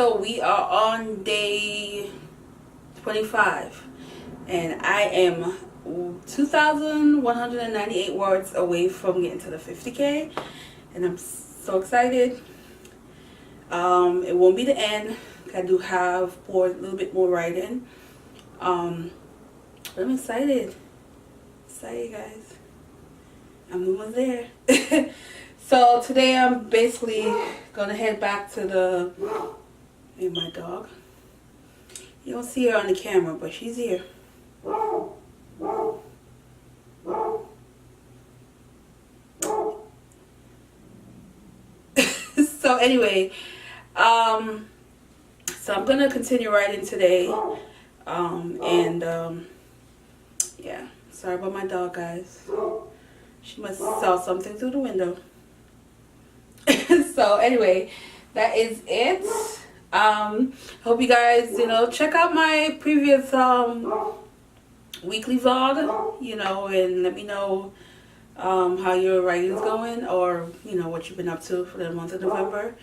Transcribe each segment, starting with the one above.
So we are on day 25 and I am 2,198 words away from getting to the 50K, and I'm so excited. It won't be the end. I do have a little bit more writing. But I'm excited. Excited, guys. I'm almost there. So today I'm basically gonna head back to the. And my dog. You don't see her on the camera, but she's here. So anyway, so I'm gonna continue writing today. Yeah. Sorry about my dog, guys. She must saw something through the window. So anyway, that is it. Hope you guys, check out my previous weekly vlog, and let me know how your writing's going, or what you've been up to for the month of November.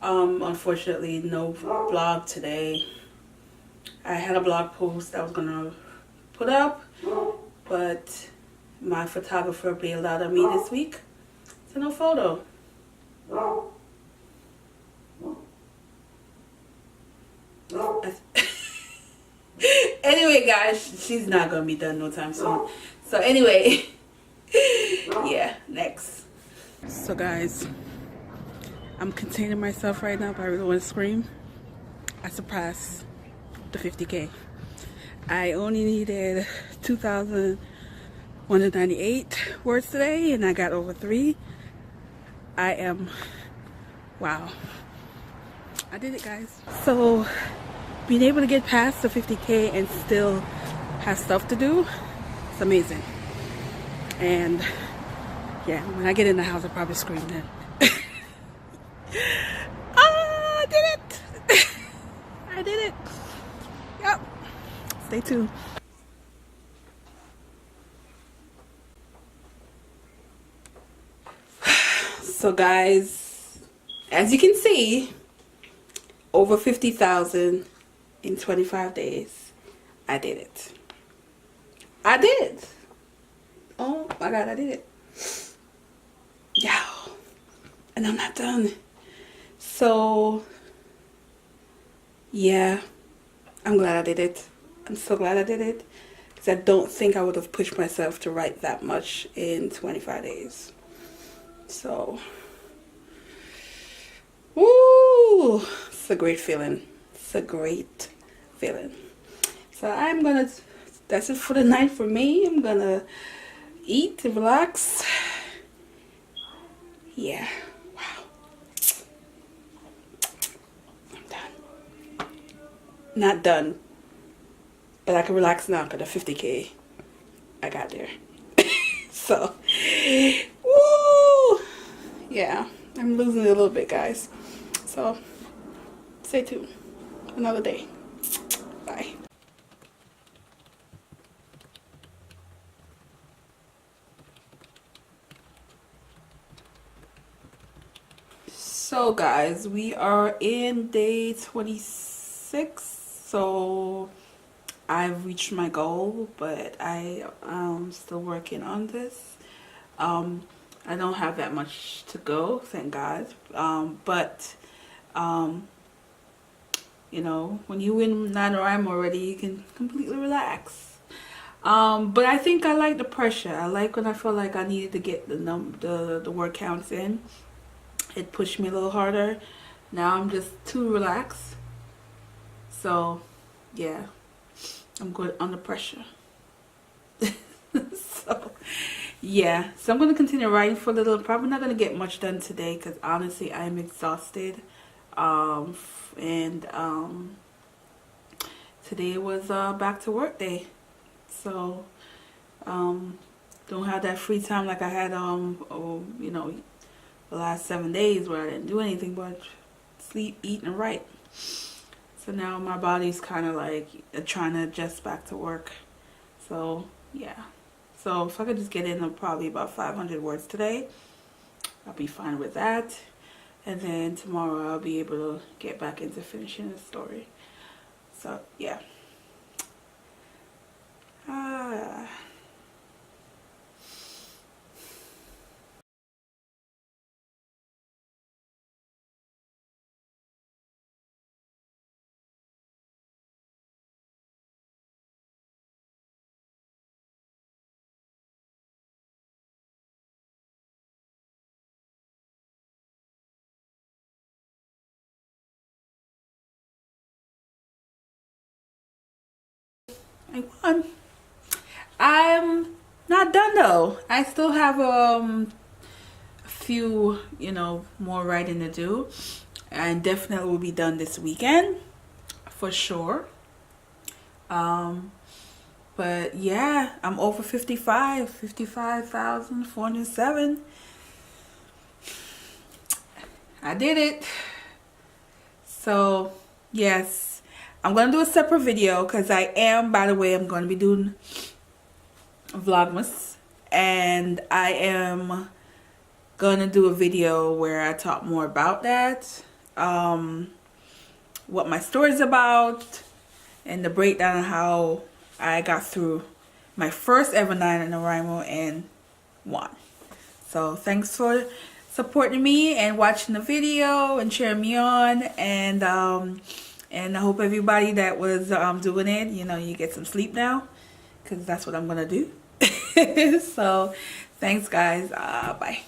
Unfortunately, no vlog today. I had a blog post I was gonna put up, but my photographer bailed out on me this week, so no photo. Anyway, guys, she's not gonna be done no time soon. So anyway, yeah, next. So guys, I'm containing myself right now, but I really want to scream. I surpassed the 50K. I only needed 2,198 words today, and I got over 3. Wow. I did it, guys. So being able to get past the 50K and still have stuff to do, it's amazing. And yeah, when I get in the house, I'll probably scream then. I did it. I did it. Yep. Stay tuned. So guys, as you can see, over 50,000 in 25 days. I did it. I did it. Oh my God, I did it. Yeah. And I'm not done. So, yeah, I'm glad I did it. I'm so glad I did it, because I don't think I would have pushed myself to write that much in 25 days. So, woo! It's a great feeling. It's a great feeling. So that's it for the night for me. I'm gonna eat and relax. Yeah. Wow. I'm done. Not done. But I can relax now because the 50K, I got there. So, woo! Yeah, I'm losing it a little bit, guys. So, stay tuned. Another day. Bye. So guys, we are in day 26. So I've reached my goal, but I am still working on this. I don't have that much to go, thank God. But when you win NaNoWriMo already, you can completely relax. But I think I like the pressure. I like when I feel like I needed to get the word counts in. It pushed me a little harder. Now I'm just too relaxed. So, yeah, I'm good under pressure. So, yeah. So I'm going to continue writing for a little. Probably not going to get much done today because honestly, I'm exhausted. Today was back to work day. So, don't have that free time like I had, the last 7 days where I didn't do anything but sleep, eat, and write. So now my body's kind of like trying to adjust back to work. So yeah. So if I could just get in probably about 500 words today, I'll be fine with that. and then tomorrow I'll be able to get back into finishing the story. So yeah. I won. I'm not done though. I still have a few, more writing to do, and definitely will be done this weekend for sure. But yeah, I'm over 55,407. I did it. So yes, I'm gonna do a separate video because by the way, I'm gonna be doing Vlogmas, and I am gonna do a video where I talk more about that, what my story's about, and the breakdown of how I got through my first ever NaNoWriMo and won. So thanks for supporting me and watching the video and cheering me on, and I hope everybody that was doing it, you get some sleep now, because that's what I'm gonna do. So thanks guys. Bye.